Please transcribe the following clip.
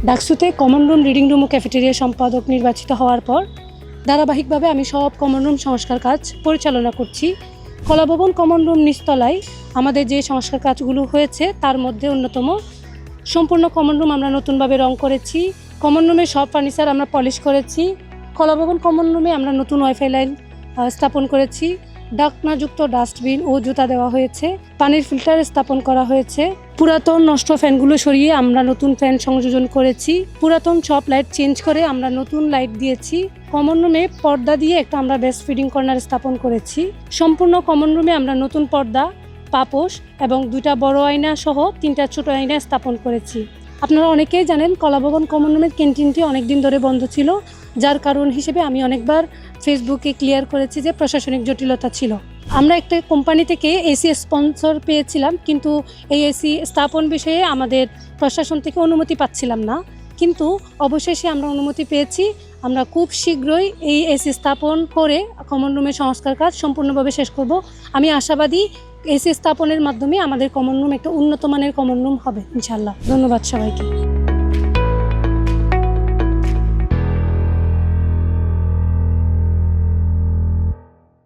ডাকসুতে common room, reading room ও cafeteria সম্পাদক নির্বাচিত হওয়ার পর ধারাবাহিকভাবে আমি সব কমন রুম সংস্কার কাজ পরিচালনা করছি। কলাভবন কমন রুম নিচতলায় আমাদের যে সংস্কার কাজগুলো হয়েছে তার মধ্যে অন্যতম সম্পূর্ণ কমন রুম আমরা নতুনভাবে রং করেছি। কমন রুমের সব ফার্নিচার আমরা পলিশ করেছি। কলাভবন কমন রুমে আমরা নতুন ওয়াইফাই লাইন স্থাপন করেছি। ঢাকনাযুক্ত ডাস্টবিন ও জুতা দেওয়া হয়েছে। পানির ফিল্টার স্থাপন করা হয়েছে। পুরাতন নষ্ট ফ্যানগুলো সরিয়ে আমরা নতুন ফ্যান সংযোজন করেছি। পুরাতন সব লাইট চেঞ্জ করে আমরা নতুন লাইট দিয়েছি। কমন রুমে পর্দা দিয়ে একটা আমরা বেস্ট ফিডিং কর্নার স্থাপন করেছি। সম্পূর্ণ কমন রুমে আমরা নতুন পর্দা, পাপোশ এবং 2টা বড় আয়না সহ 3টা ছোট আয়না স্থাপন করেছি। আপনারা অনেকেই জানেন কলাভবন কমন রুমের ক্যান্টিনটি অনেকদিন ধরে বন্ধ ছিল, যার কারণ হিসেবে আমি অনেকবার ফেসবুকে ক্লিয়ার করেছি যে প্রশাসনিক জটিলতা ছিল। আমরা একটা কোম্পানি থেকে এসি স্পন্সর পেয়েছিলাম, কিন্তু এই এসি স্থাপন বিষয়ে আমাদের প্রশাসন থেকে অনুমতি পাচ্ছিলাম না, কিন্তু অবশেষে আমরা অনুমতি পেয়েছি। আমরা খুব শীঘ্রই এই এসি স্থাপন করে কমন রুমের সংস্কার কাজ সম্পূর্ণভাবে শেষ করব। আমি আশাবাদী এসি স্থাপনের মাধ্যমে আমাদের কমন রুম একটা উন্নত মানের কমন রুম হবে ইনশাআল্লাহ। ধন্যবাদ সবাইকে।